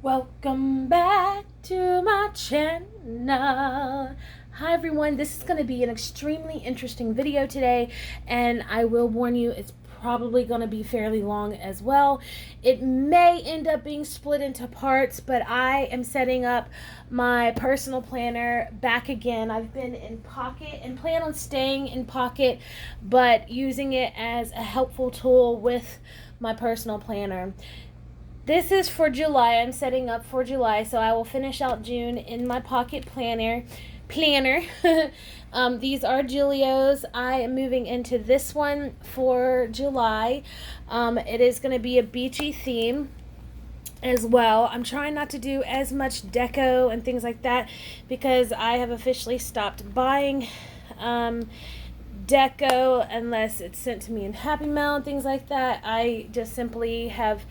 Welcome back to my channel. Hi everyone, this is going to be an extremely interesting video today, and I will warn you, it's probably going to be fairly long as well. It may end up being split into parts, but I am setting up my personal planner back again. I've been in Pocket and plan on staying in Pocket, but using it as a helpful tool with my personal planner. This is for July. I'm setting up for July, so I will finish out June in my Pocket planner. These are Julios. I am moving into this one for July. It is going to be a beachy theme as well. I'm trying not to do as much deco and things like that because I have officially stopped buying deco unless it's sent to me in Happy Mail and things like that. I just simply have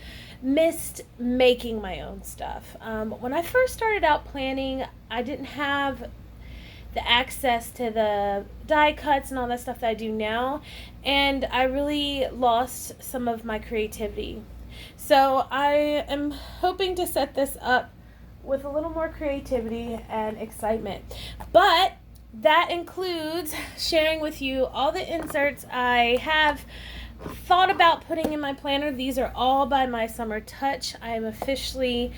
missed making my own stuff. When I first started out planning, I didn't have the access to the die cuts and all that stuff that I do now, and I really lost some of my creativity. So I am hoping to set this up with a little more creativity and excitement. But that includes sharing with you all the inserts I have thought about putting in my planner. These are all by MySummerTouch. I am officially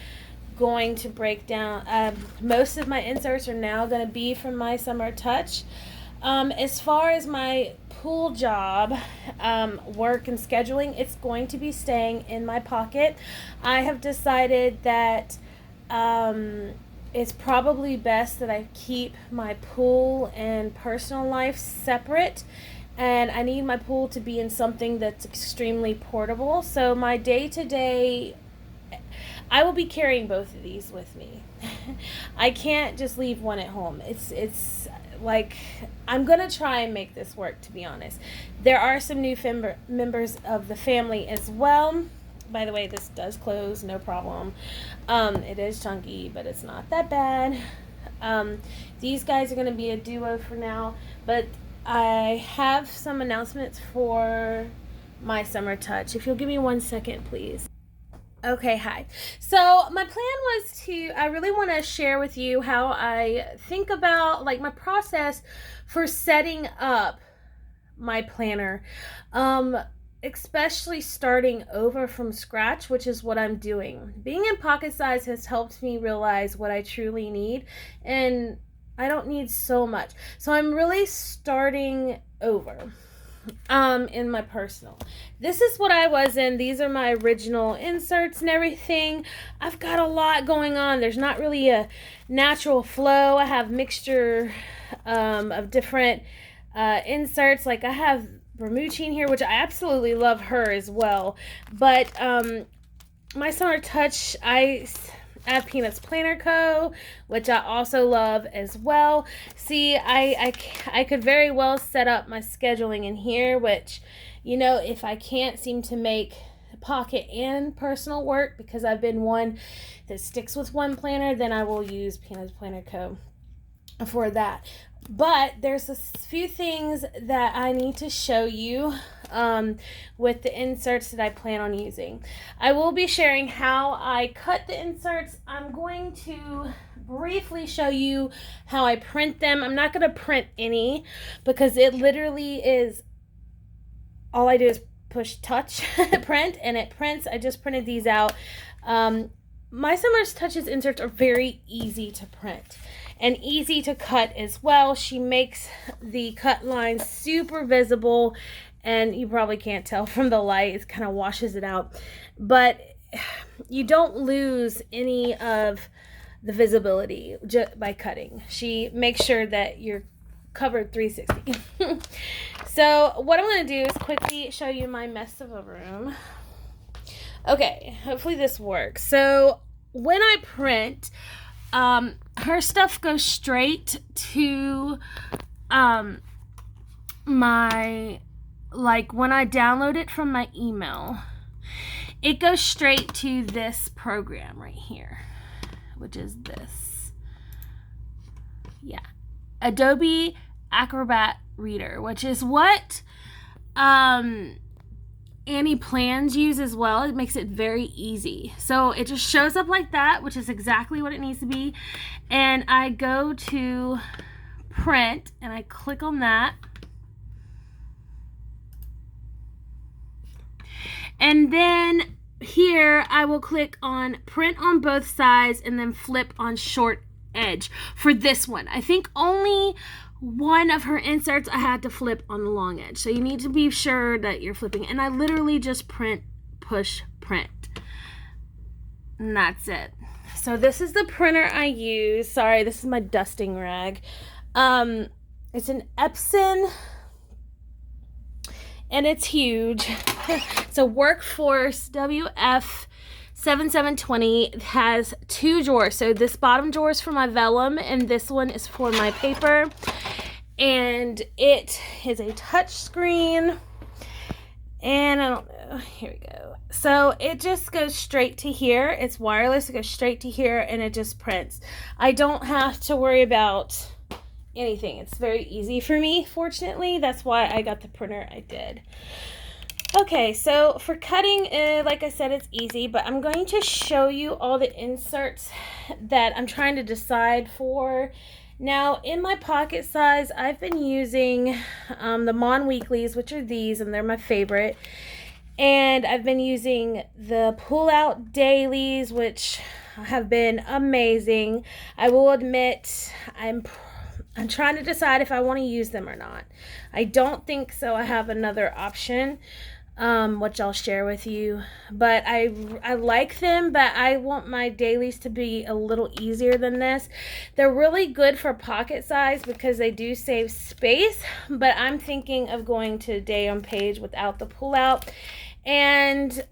going to break down, most of my inserts are now going to be from MySummerTouch. As far as my pool job, work and scheduling, it's going to be staying in my Pocket. I have decided that it's probably best that I keep my pool and personal life separate, and I need my pool to be in something that's extremely portable. So my day-to-day, I will be carrying both of these with me. I can't just leave one at home. It's like, I'm gonna try and make this work, to be honest. There are some new members of the family as well. By the way, this does close, no problem. It is chunky, but it's not that bad. These guys are going to be a duo for now, but I have some announcements for MySummerTouch. If you'll give me 1 second, please. Okay, hi. So my plan was I really want to share with you how I think about, like, my process for setting up my planner. Especially starting over from scratch, which is what I'm doing. Being in pocket size has helped me realize what I truly need, and I don't need so much. So I'm really starting over in my personal. This is what I was in. These are my original inserts and everything. I've got a lot going on. There's not really a natural flow. I have mixture of different inserts. Like I have Bermucci here, which I absolutely love her as well. But MySummerTouch, I have Peanuts Planner Co., which I also love as well. See, I could very well set up my scheduling in here, which, you know, if I can't seem to make Pocket and personal work, because I've been one that sticks with one planner, then I will use Peanuts Planner Co. for that. But there's a few things that I need to show you with the inserts that I plan on using. I will be sharing how I cut the inserts. I'm going to briefly show you how I print them. I'm not going to print any because it literally is, all I do is push touch print and it prints. I just printed these out. MySummerTouch's inserts are very easy to print and easy to cut as well. She makes the cut lines super visible, and you probably can't tell from the light. It kind of washes it out, but you don't lose any of the visibility just by cutting. She makes sure that you're covered 360. So what I'm going to do is quickly show you my mess of a room. Okay, hopefully this works. So when I print, her stuff goes straight to my, like, when I download it from my email, it goes straight to this program right here, which is this. Yeah, Adobe Acrobat Reader, which is what Annie plans use as well. It makes it very easy. So it just shows up like that, which is exactly what it needs to be. And I go to print and I click on that. And then here I will click on print on both sides and then flip on short edge for this one. I think only one of her inserts I had to flip on the long edge. So you need to be sure that you're flipping. And I literally just print, push, print. And that's it. So this is the printer I use. Sorry, this is my dusting rag. It's an Epson and it's huge. It's a Workforce WF 7720. It has 2 drawers. So this bottom drawer is for my vellum and this one is for my paper. And it is a touch screen. And I don't know. Here we go. So it just goes straight to here. It's wireless. It goes straight to here and it just prints. I don't have to worry about anything. It's very easy for me, fortunately. That's why I got the printer I did. Okay, so for cutting, like I said, it's easy, but I'm going to show you all the inserts that I'm trying to decide for. Now, in my pocket size, I've been using the Mon Weeklies, which are these, and they're my favorite. And I've been using the pull-out dailies, which have been amazing. I will admit, I'm trying to decide if I want to use them or not. I don't think so. I have another option, which I'll share with you. But I like them, but I want my dailies to be a little easier than this. They're really good for pocket size because they do save space, but I'm thinking of going to day on page without the pull-out. And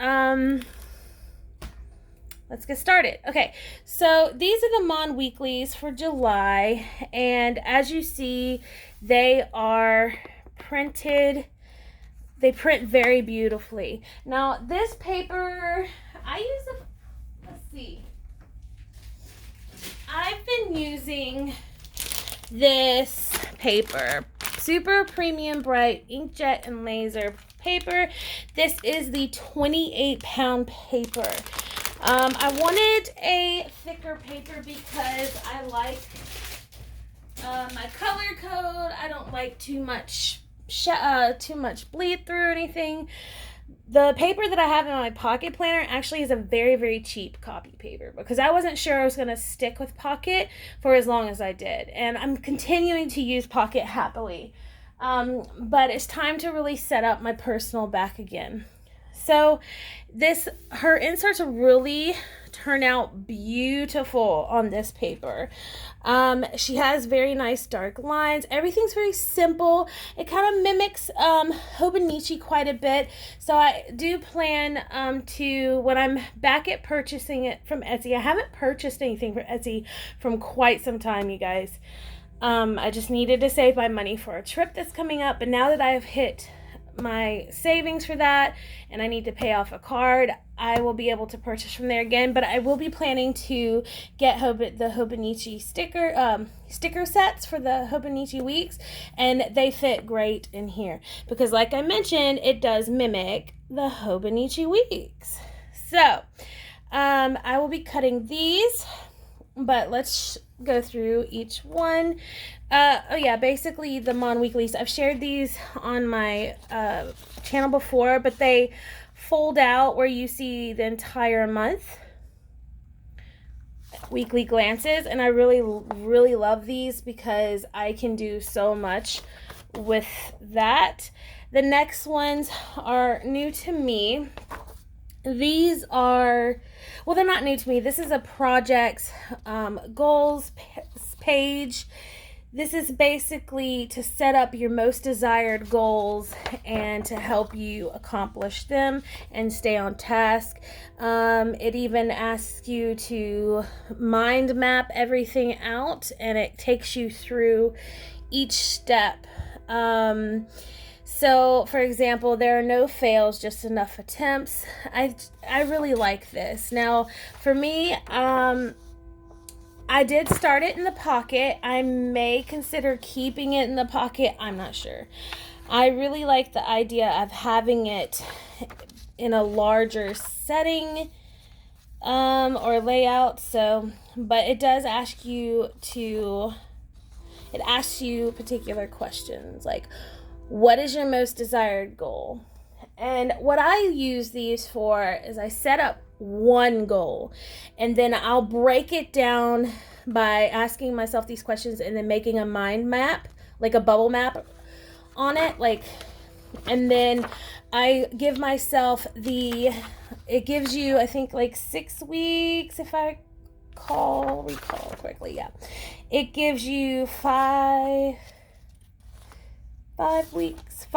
let's get started. Okay, so these are the Mon Weeklies for July, and as you see, they are printed. They print very beautifully. Now, this paper, I use a, let's see. I've been using this paper, Super Premium Bright Inkjet and Laser paper. This is the 28-pound paper. I wanted a thicker paper because I like my color code. I don't like too much bleed through or anything. The paper that I have in my pocket planner actually is a very, very cheap copy paper because I wasn't sure I was going to stick with Pocket for as long as I did. And I'm continuing to use Pocket happily. But it's time to really set up my personal back again. So her inserts really turn out beautiful on this paper. She has very nice dark lines. Everything's very simple. It kind of mimics Hobonichi quite a bit. So I do plan to, when I'm back at purchasing it from Etsy, I haven't purchased anything from Etsy from quite some time, you guys. I just needed to save my money for a trip that's coming up, but now that I've hit my savings for that and I need to pay off a card, I will be able to purchase from there again. But I will be planning to get the Hobonichi sticker sets for the Hobonichi weeks, and they fit great in here because, like I mentioned, it does mimic the Hobonichi weeks. So I will be cutting these, but let's go through each one. Oh yeah, basically the Mon Weeklies, I've shared these on my channel before, but they fold out where you see the entire month weekly glances, and I really love these because I can do so much with that. The next ones are new to me. These are, well, they're not new to me. This is a project's goals page. This is basically to set up your most desired goals and to help you accomplish them and stay on task. It even asks you to mind map everything out, and it takes you through each step. So, for example, there are no fails, just enough attempts. I really like this. Now, for me, I did start it in the pocket. I may consider keeping it in the pocket. I'm not sure. I really like the idea of having it in a larger setting or layout. So, but it does ask you it asks you particular questions like, what is your most desired goal? And what I use these for is I set up one goal and then I'll break it down by asking myself these questions and then making a mind map, like a bubble map on it, like, and then I give myself it gives you, I think, like 6 weeks, if I recall correctly. Yeah, it gives you 5 weeks,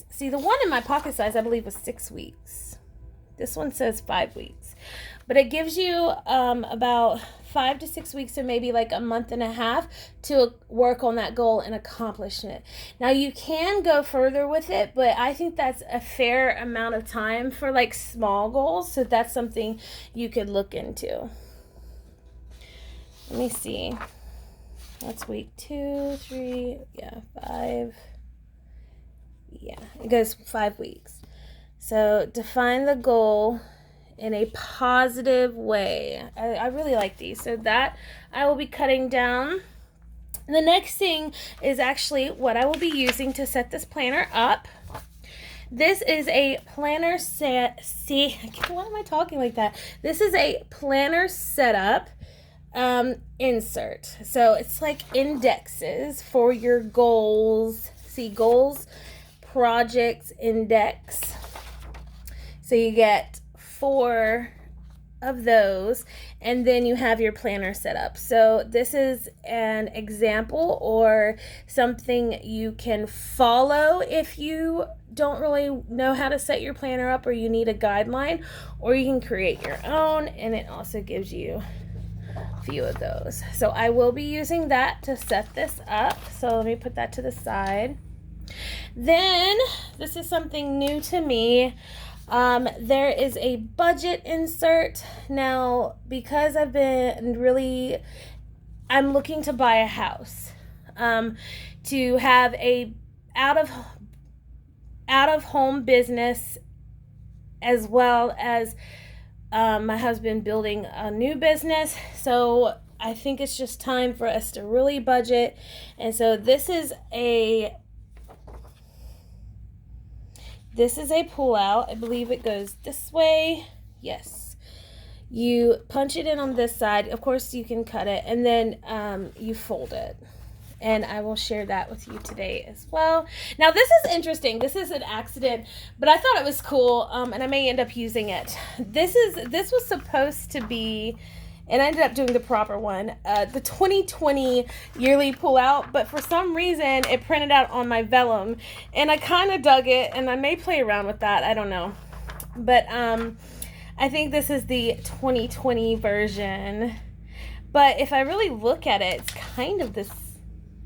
see, the one in my pocket size I believe was 6 weeks. This one says 5 weeks, but it gives you about 5 to 6 weeks, or maybe like a month and a half, to work on that goal and accomplish it. Now you can go further with it, but I think that's a fair amount of time for like small goals, so that's something you could look into. Let me see. That's week 2, 3, 5. Yeah, it goes 5 weeks. So define the goal in a positive way. I really like these. So that I will be cutting down. The next thing is actually what I will be using to set this planner up. This is a planner set. See, why am I talking like that? This is a planner setup insert. So it's like indexes for your goals. See, goals, projects, index. So you get 4 of those, and then you have your planner set up. So this is an example or something you can follow if you don't really know how to set your planner up or you need a guideline, or you can create your own, and it also gives you a few of those. So I will be using that to set this up. So let me put that to the side. Then this is something new to me. There is a budget insert. Now, because I'm looking to buy a house, to have a out of home business, as well as my husband building a new business. So I think it's just time for us to really budget. And so this is a pull out. I believe it goes this way. Yes. You punch it in on this side. Of course, you can cut it, and then you fold it. And I will share that with you today as well. Now, this is interesting. This is an accident, but I thought it was cool, and I may end up using it. This was supposed to be, and I ended up doing the proper one, the 2020 yearly pullout, but for some reason it printed out on my vellum, and I kind of dug it, and I may play around with that. I don't know. But I think this is the 2020 version. But if I really look at it, it's kind of this,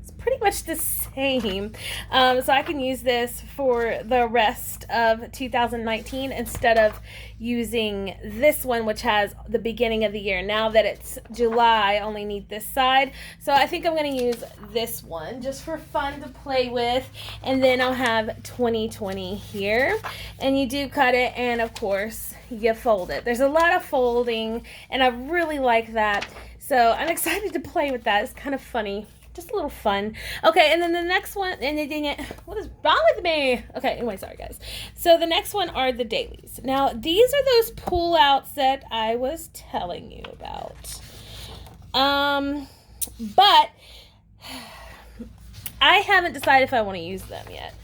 it's pretty much the same. So I can use this for the rest of 2019 instead of using this one, which has the beginning of the year. Now that it's July, I only need this side. So I think I'm going to use this one just for fun to play with. And then I'll have 2020 here. And you do cut it, and of course you fold it. There's a lot of folding, and I really like that. So I'm excited to play with that. It's kind of funny. Just a little fun. Okay, and then the next one, what is wrong with me? Okay, anyway, sorry guys. So the next one are the dailies. Now, these are those pull outs that I was telling you about. But I haven't decided if I want to use them yet.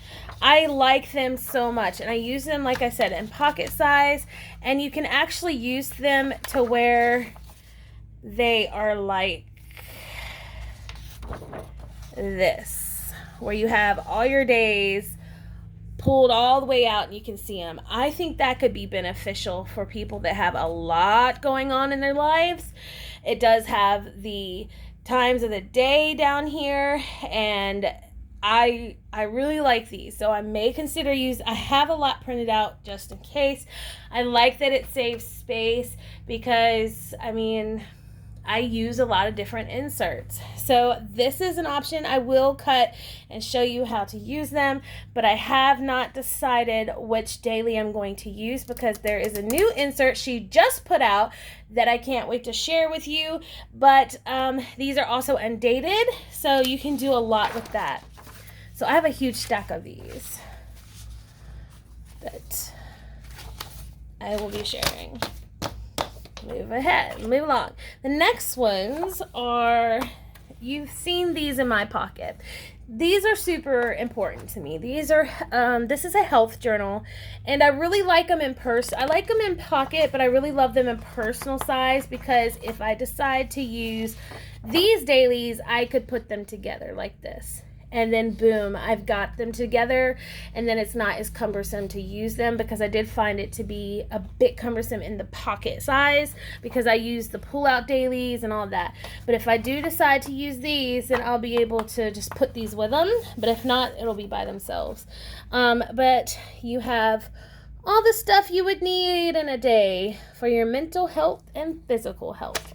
I like them so much, and I use them, like I said, in pocket size, and you can actually use them to where they are like this, where you have all your days pulled all the way out and you can see them. I think that could be beneficial for people that have a lot going on in their lives. It does have the times of the day down here, and I really like these, so I may consider I have a lot printed out just in case. I like that it saves space because, I mean, I use a lot of different inserts. So this is an option. I will cut and show you how to use them, but I have not decided which daily I'm going to use because there is a new insert she just put out that I can't wait to share with you. But these are also undated, so you can do a lot with that. So I have a huge stack of these that I will be sharing. Move ahead, move along. The next ones are, you've seen these in my pocket. These are super important to me. These are, this is a health journal, and I really like them in person. I like them in pocket, but I really love them in personal size because if I decide to use these dailies, I could put them together like this. And then boom, I've got them together, and then it's not as cumbersome to use them because I did find it to be a bit cumbersome in the pocket size because I use the pull-out dailies and all that. But if I do decide to use these, then I'll be able to just put these with them. But if not, it'll be by themselves. But you have all the stuff you would need in a day for your mental health and physical health.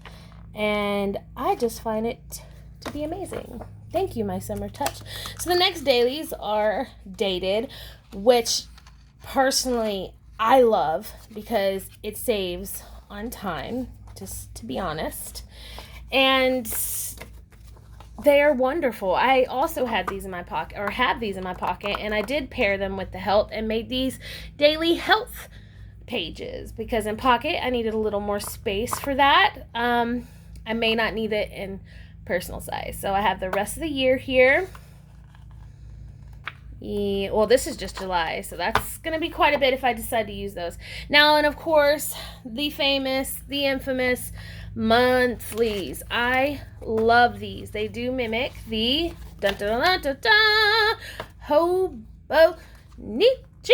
And I just find it to be amazing. Thank you, MySummerTouch. So the next dailies are dated, which personally I love because it saves on time, just to be honest. And they are wonderful. I also had these in my pocket, or have these in my pocket, and I did pair them with the health and made these daily health pages because in pocket I needed a little more space for that. I may not need it in personal size. So I have the rest of the year here. Well, this is just July, so that's going to be quite a bit if I decide to use those. Now, and of course, the famous, the infamous monthlies. I love these. They do mimic the Hobo Nietzsche.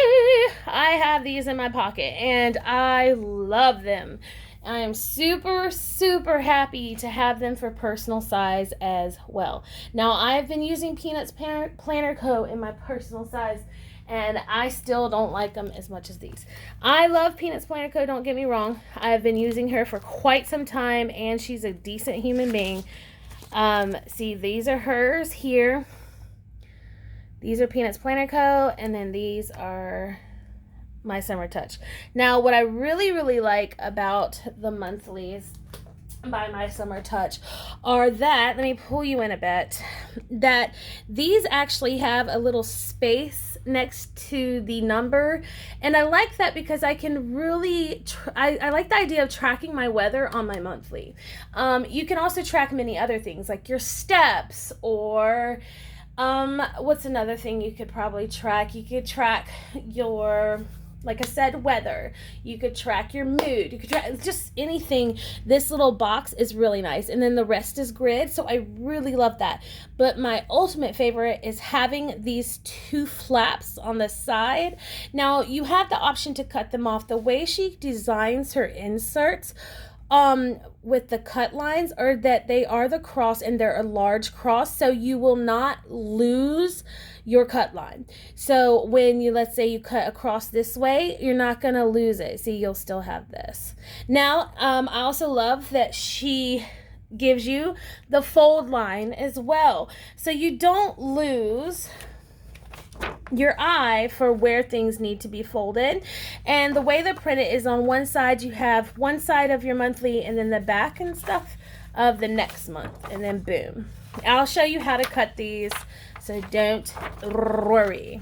I have these in my pocket, and I love them. I am super, super happy to have them for personal size as well. Now, I've been using Peanuts Planner Co. in my personal size, and I still don't like them as much as these. I love Peanuts Planner Co., don't get me wrong. I've been using her for quite some time, and she's a decent human being. See, these are hers here. These are Peanuts Planner Co., and then these are MySummerTouch. Now, what I really, really like about the monthlies by MySummerTouch are that, let me pull you in a bit, that these actually have a little space next to the number, and I like that because I can really, I like the idea of tracking my weather on my monthly. You can also track many other things like your steps or what's another thing you could probably track? You could track your, like I said, weather. You could track your mood. You could track just anything. This little box is really nice. And then the rest is grid. So I really love that. But my ultimate favorite is having these two flaps on the side. Now, you have the option to cut them off. The way she designs her inserts with the cut lines are that they are the cross, and they're a large cross, so you will not lose your cut line. So when you, let's say you cut across this way, you're not gonna lose it. See, you'll still have this. Now, I also love that she gives you the fold line as well, so you don't lose your eye for where things need to be folded. And the way they're printed is on one side you have one side of your monthly and then the back and stuff of the next month, and then boom. I'll show you how to cut these, so don't worry.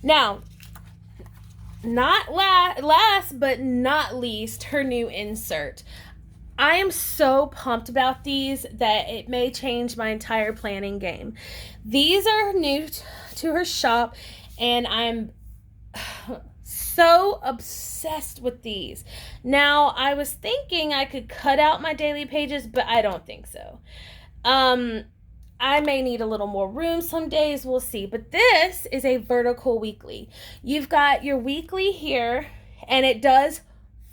Now, not last but not least, her new insert. I am so pumped about these that it may change my entire planning game. These are new to her shop, and I'm so obsessed with these. Now, I was thinking I could cut out my daily pages, but I don't think so. I may need a little more room some days, we'll see. But this is a vertical weekly. You've got your weekly here, and it does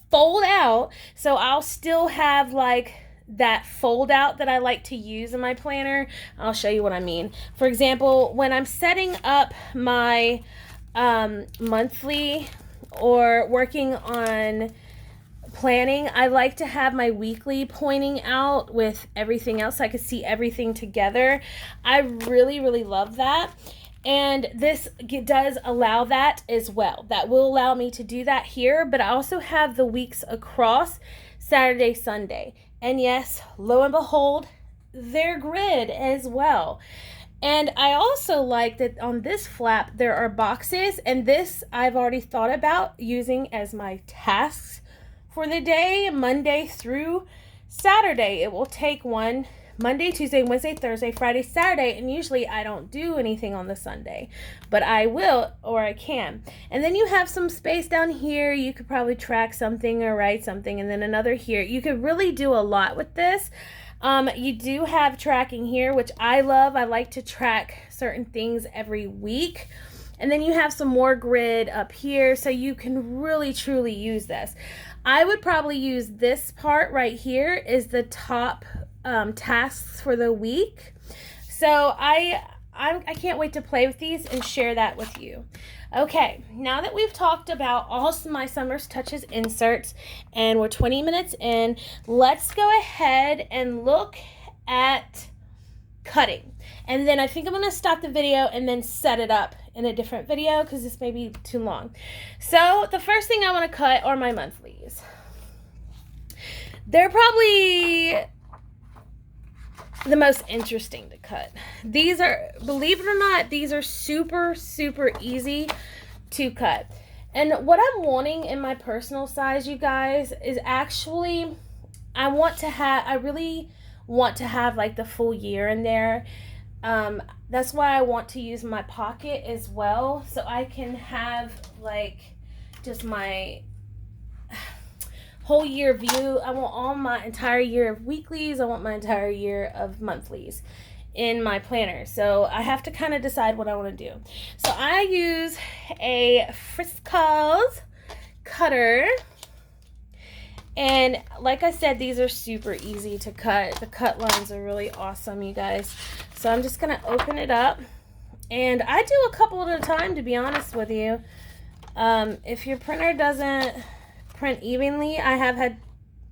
fold out, so I'll still have like that fold out that I like to use in my planner. I'll show you what I mean. For example, when I'm setting up my monthly or working on planning, I like to have my weekly pointing out with everything else so I can see everything together. I really, really love that. And this does allow that as well. That will allow me to do that here, but I also have the weeks across Saturday, Sunday. And yes, lo and behold, they're grid as well. And I also like that on this flap there are boxes, and this I've already thought about using as my tasks for the day, Monday through Saturday. It will take one Monday, Tuesday, Wednesday, Thursday, Friday, Saturday, and usually I don't do anything on the Sunday, but I will, or I can. And then you have some space down here. You could probably track something or write something, and then another here. You could really do a lot with this. You do have tracking here, which I love. I like to track certain things every week. And then you have some more grid up here, so you can really truly use this. I would probably use this part right here is the top tasks for the week. So I can't wait to play with these and share that with you. Okay, now that we've talked about all my MySummerTouches inserts and we're 20 minutes in, let's go ahead and look at cutting. And then I think I'm going to stop the video and then set it up in a different video because this may be too long. So the first thing I want to cut are my monthlies. They're probably the most interesting to cut. These are, believe it or not, these are super, super easy to cut. And what I'm wanting in my personal size, you guys, is actually, I really want to have like the full year in there. That's why I want to use my pocket as well, so I can have like just my whole year view. I want all my entire year of weeklies. I want my entire year of monthlies in my planner. So I have to kind of decide what I want to do. So I use a Frisco's cutter. And like I said, these are super easy to cut. The cut lines are really awesome, you guys. So I'm just going to open it up. And I do a couple at a time, to be honest with you. If your printer doesn't print evenly, I have had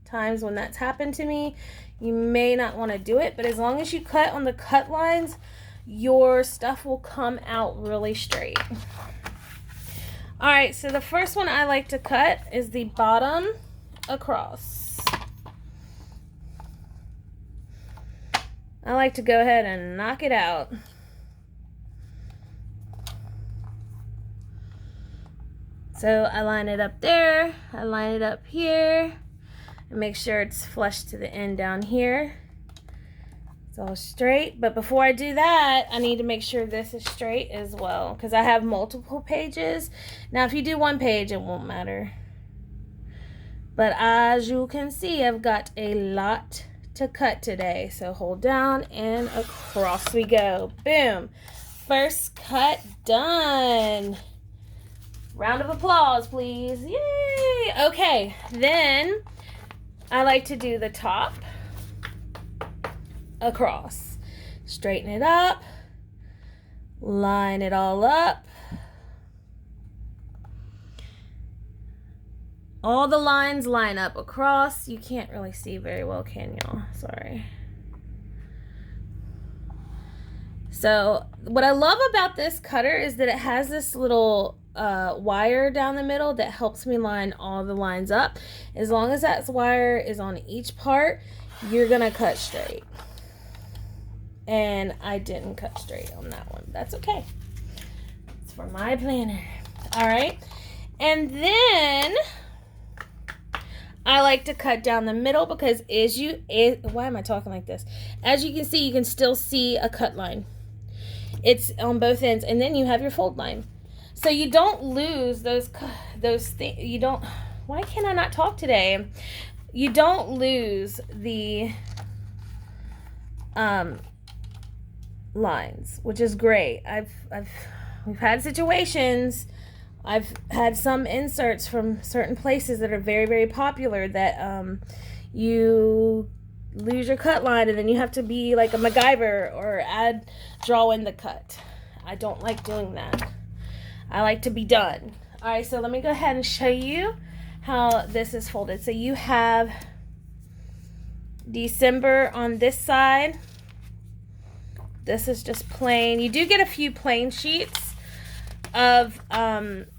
times when that's happened to me. You may not want to do it, but as long as you cut on the cut lines, your stuff will come out really straight. Alright, so the first one I like to cut is the bottom across. I like to go ahead and knock it out. So I line it up there, I line it up here, and make sure it's flush to the end down here. It's all straight, but before I do that, I need to make sure this is straight as well, because I have multiple pages. Now if you do one page, it won't matter. But as you can see, I've got a lot to cut today. So hold down and across we go. Boom. First cut done. Round of applause, please. Yay! Okay, then I like to do the top across. Straighten it up. Line it all up. All the lines line up across. You can't really see very well, can y'all? Sorry. So what I love about this cutter is that it has this little wire down the middle that helps me line all the lines up. As long as that wire is on each part, you're gonna cut straight. And I didn't cut straight on that one. That's okay. It's for my planner. All right. And then I like to cut down the middle because why am I talking like this? As you can see, you can still see a cut line. It's on both ends, and then you have your fold line. So you don't lose those things. You don't, why can't I not talk today? You don't lose the lines, which is great. We've had situations. I've had some inserts from certain places that are very, very popular that you lose your cut line and then you have to be like a MacGyver or draw in the cut. I don't like doing that. I like to be done. All right, so let me go ahead and show you how this is folded. So you have December on this side. This is just plain. You do get a few plain sheets of,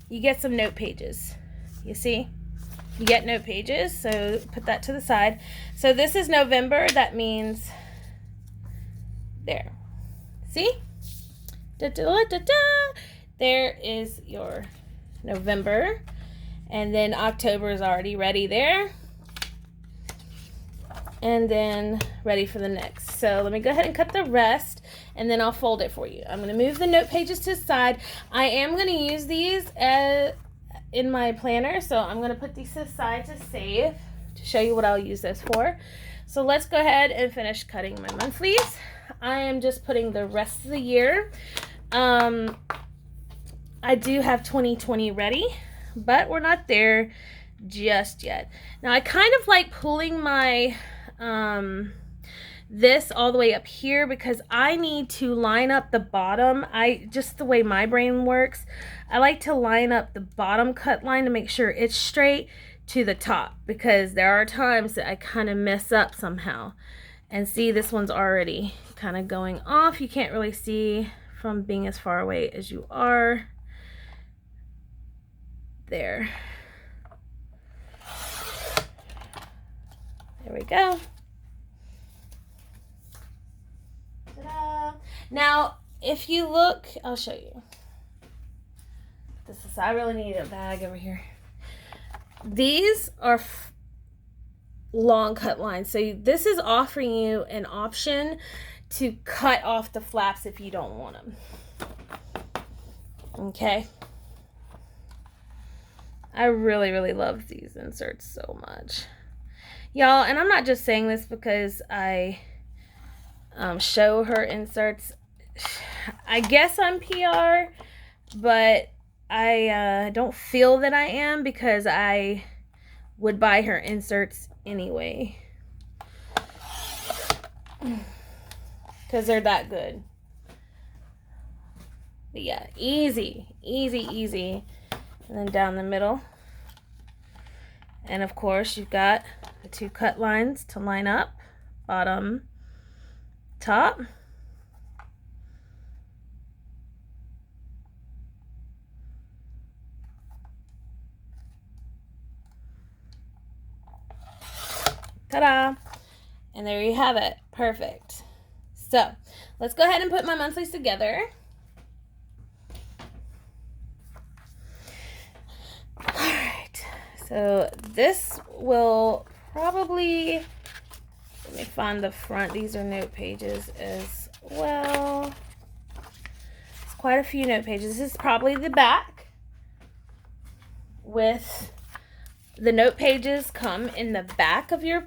you get some note pages. You see? You get note pages, so put that to the side. So this is November. That means there. See? Da, da, da, da. There is your November. And then October is already ready there. And then ready for the next. So let me go ahead and cut the rest, and then I'll fold it for you. I'm going to move the note pages to the side. I am going to use these in my planner, so I'm going to put these to the side to save, to show you what I'll use this for. So let's go ahead and finish cutting my monthlies. I am just putting the rest of the year. I do have 2020 ready, but we're not there just yet. Now I kind of like pulling my this all the way up here because I need to line up the bottom. Just the way my brain works, I like to line up the bottom cut line to make sure it's straight to the top, because there are times that I kind of mess up somehow. And see, this one's already kind of going off. You can't really see from being as far away as you are. There. There we go. Ta-da. Now, if you look, I'll show you. I really need a bag over here. These are long cut lines. So this is offering you an option to cut off the flaps if you don't want them. Okay. I really, really love these inserts so much. Y'all, and I'm not just saying this because I show her inserts. I guess I'm PR, but I don't feel that I am, because I would buy her inserts anyway. Because they're that good. But yeah, easy, easy, easy. And then down the middle. And of course, you've got the two cut lines to line up. Bottom, top. Ta-da! And there you have it. Perfect. So, let's go ahead and put my monthlies together. Alright. So, this will probably... Let me find the front. These are note pages as well. It's quite a few note pages. This is probably the back, with... The note pages come in the back of your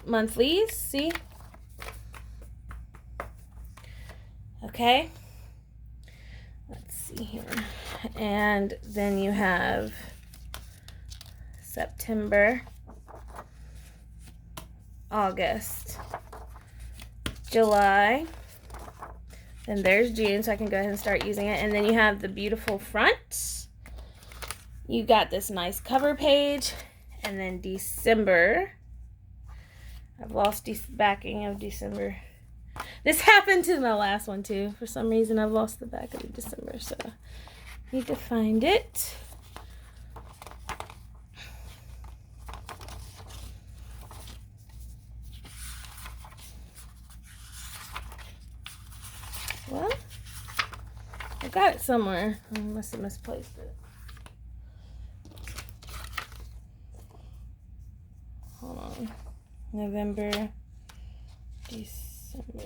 monthlies, see? Okay. Let's see here. And then you have September, August, July. Then there's June, so I can go ahead and start using it. And then you have the beautiful front. You got this nice cover page, and then December. I've lost the backing of December. This happened to my last one too. For some reason, I've lost the back of December, so I need to find it. Well, I got it somewhere. I must have misplaced it. Hold on. November, December.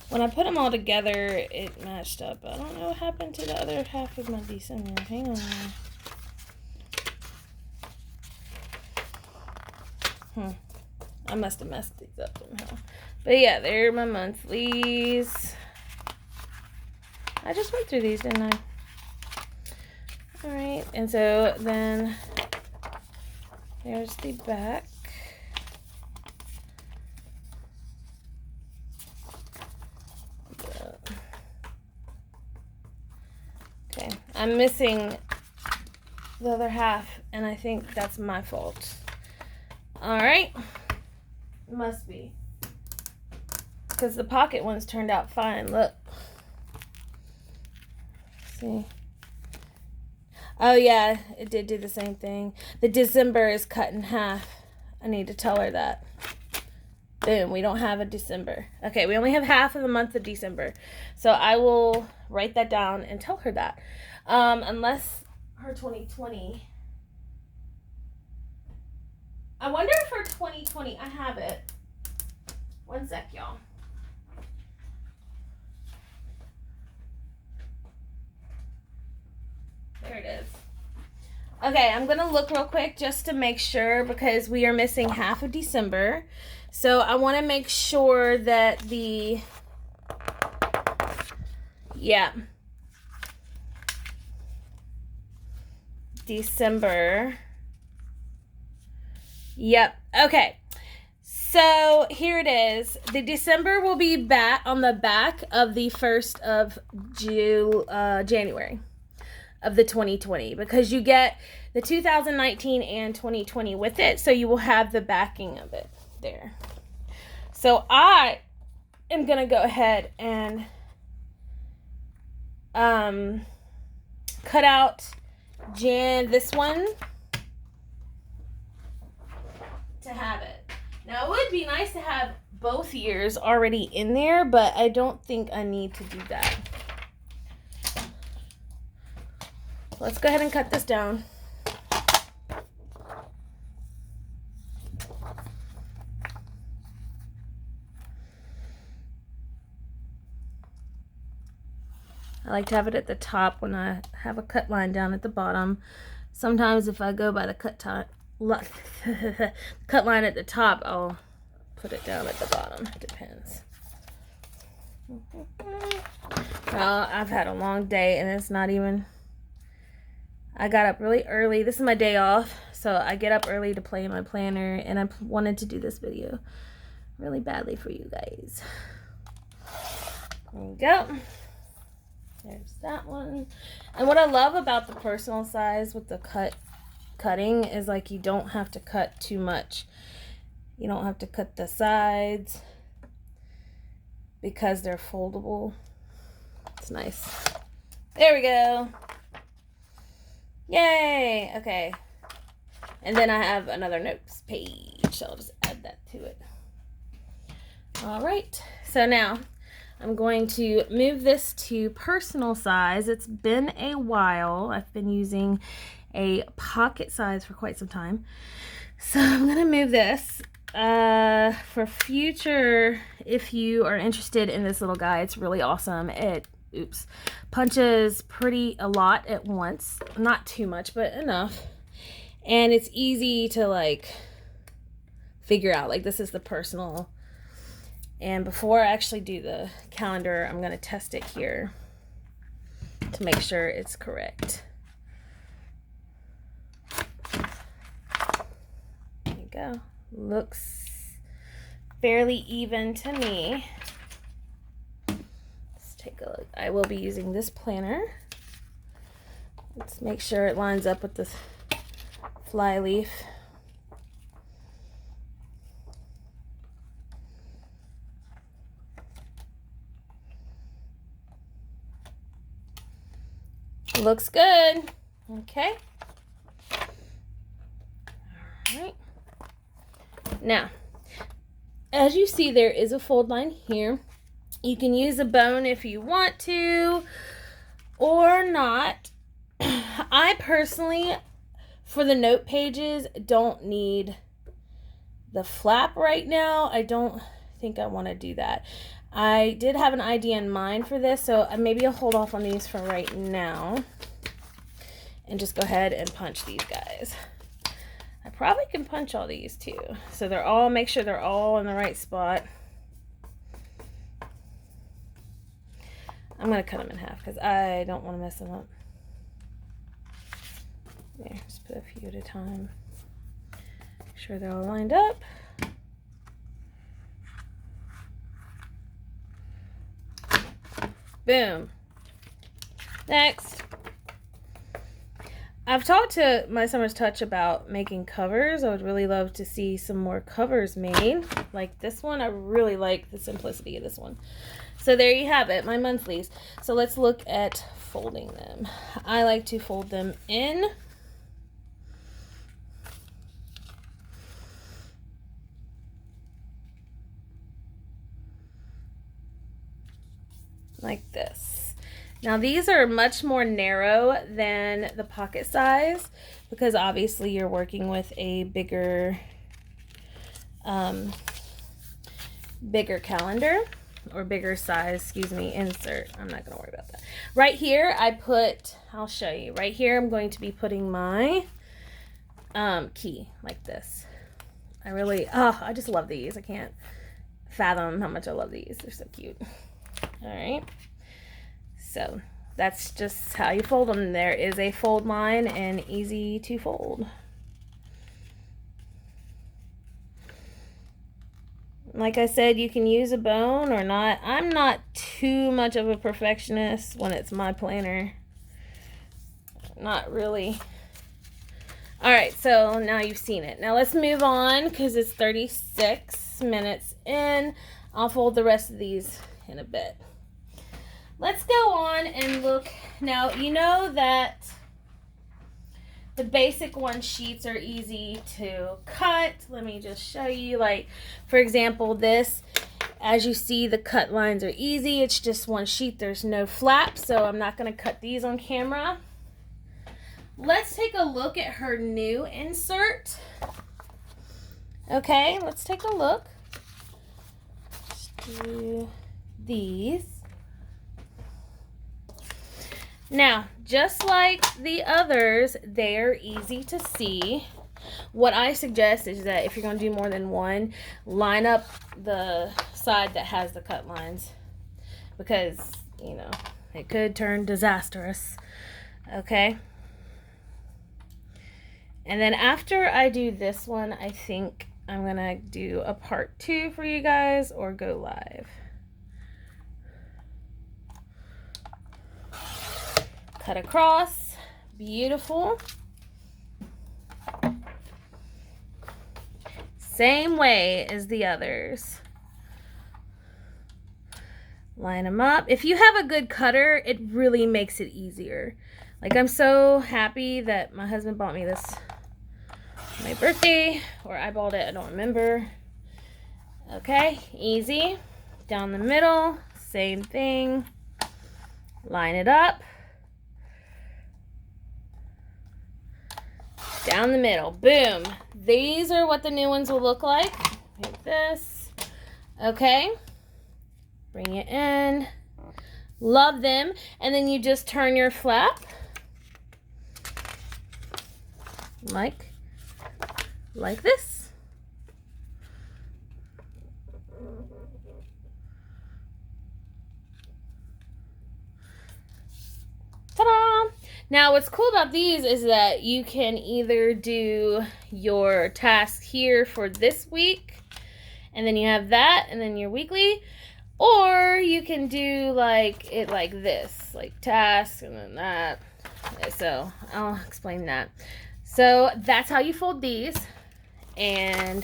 When I put them all together, it matched up. I don't know what happened to the other half of my December. Hang on. I must have messed these up somehow. But yeah, they're my monthlies. I just went through these, didn't I? Alright, and so then there's the back. Okay, I'm missing the other half, and I think that's my fault. All right. Must be. Because the pocket ones turned out fine. Look. See? Oh, yeah. It did do the same thing. The December is cut in half. I need to tell her that. Boom. We don't have a December. Okay. We only have half of the month of December. So I will write that down and tell her that. Unless her 2020... I wonder if for 2020, I have it. One sec, y'all. There it is. Okay, I'm going to look real quick just to make sure because we are missing half of December. So I want to make sure that December. Yep. Okay. So here it is. The December will be back on the back of the 1st of January of the 2020 because you get the 2019 and 2020 with it. So you will have the backing of it there. So I am going to go ahead and cut out this one to have it. Now, it would be nice to have both years already in there, but I don't think I need to do that. Let's go ahead and cut this down. I like to have it at the top when I have a cut line down at the bottom. Sometimes if I go by the cut line at the top, I'll put it down at the bottom. It depends. Well, I've had a long day and it's not even... I got up really early. This is my day off, so I get up early to play in my planner, and I wanted to do this video really badly for you guys. There we go. There's that one. And what I love about the personal size with the cutting is like you don't have to cut too much. You don't have to cut the sides because they're foldable. It's nice. There we go. Yay! Okay. And then I have another notes page, so I'll just add that to it. All right. So now I'm going to move this to personal size. It's been a while. I've been using a pocket size for quite some time. So I'm going to move this for future. If you are interested in this little guy, it's really awesome. It punches a lot at once. Not too much, but enough. And it's easy to like figure out. Like this is the personal. And before I actually do the calendar, I'm going to test it here to make sure it's correct. There you go. Looks fairly even to me. Take a look. I will be using this planner. Let's make sure it lines up with the fly leaf. Looks good. Okay. All right. Now, as you see, there is a fold line here. You can use a bone if you want to or not. I personally, for the note pages, don't need the flap right now. I don't think I want to do that. I did have an idea in mind for this, so maybe I'll hold off on these for right now and just go ahead and punch these guys. I probably can punch all these too. So they're all, make sure they're all in the right spot. I'm going to cut them in half because I don't want to mess them up. There, just put a few at a time. Make sure they're all lined up. Boom. Next. I've talked to My Summer's Touch about making covers. I would really love to see some more covers made. Like this one, I really like the simplicity of this one. So there you have it, my monthlies. So let's look at folding them. I like to fold them in. Like this. Now these are much more narrow than the pocket size because obviously you're working with a bigger bigger calendar or bigger size, excuse me, insert. I'm not going to worry about that. Right here I'll show you. Right here I'm going to be putting my key like this. I just love these. I can't fathom how much I love these. They're so cute. All right, so that's just how you fold them. There is a fold line and easy to fold. Like I said, you can use a bone or not. I'm not too much of a perfectionist when it's my planner. Not really. All right, so now you've seen it. Now let's move on because it's 36 minutes in. I'll fold the rest of these in a bit. Let's go on and look. Now, you know that the basic one sheets are easy to cut. Let me just show you. Like, for example, this, as you see, the cut lines are easy. It's just one sheet. There's no flap, so I'm not going to cut these on camera. Let's take a look at her new insert. Okay, let's take a look. Let's do these. Now, just like the others, they're easy to see. What I suggest is that if you're going to do more than one, line up the side that has the cut lines because, you know, it could turn disastrous. Okay? And then after I do this one, I think I'm going to do a part 2 for you guys or go live. Cut across, beautiful. Same way as the others. Line them up. If you have a good cutter, it really makes it easier. Like, I'm so happy that my husband bought me this for my birthday, or I bought it, I don't remember. Okay, easy. Down the middle, same thing. Line it up. Down the middle, boom. These are what the new ones will look like this. Okay, bring it in. Love them. And then you just turn your flap like this. Ta-da! Now, what's cool about these is that you can either do your task here for this week, and then you have that, and then your weekly, or you can do like it like this, like task, and then that. So I'll explain that. So that's how you fold these, and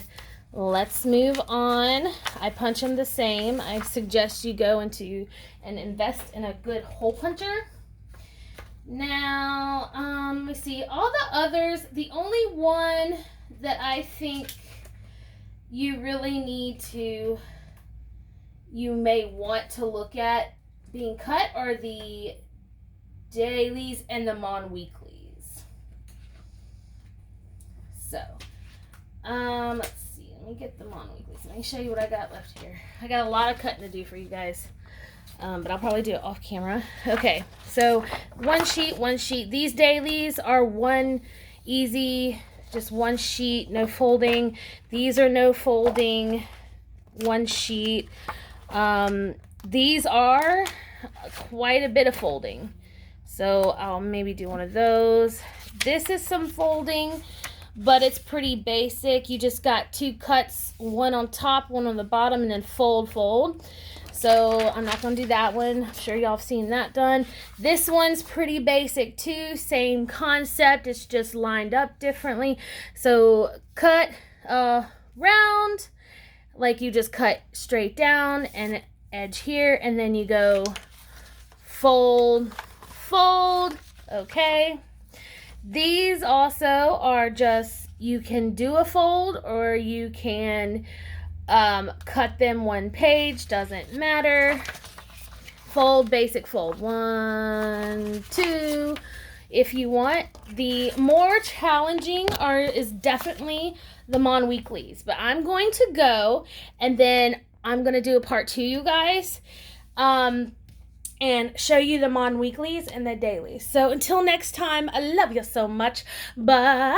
let's move on. I punch them the same. I suggest you go into and invest in a good hole puncher. Now, let me see. All the others, the only one that I think you really need to, you may want to look at being cut are the dailies and the mon-weeklies. So, let's see. Let me get the mon-weeklies. Let me show you what I got left here. I got a lot of cutting to do for you guys. But I'll probably do it off camera. Okay, so one sheet. These dailies are one easy, just one sheet, no folding. These are no folding, one sheet. These are quite a bit of folding. So I'll maybe do one of those. This is some folding, but it's pretty basic. You just got 2 cuts, one on top, one on the bottom, and then fold. So I'm not going to do that one. I'm sure y'all have seen that done. This one's pretty basic too. Same concept. It's just lined up differently. So cut round, like you just cut straight down and edge here. And then you go fold, fold. Okay. These also are just, you can do a fold or you can cut them one page, doesn't matter. Fold, basic fold, 1, 2. If you want, the more challenging is definitely the Mon Weeklies, but I'm going to go and then I'm going to do a part 2, you guys, and show you the Mon Weeklies and the dailies. So until next time, I love you so much. Bye.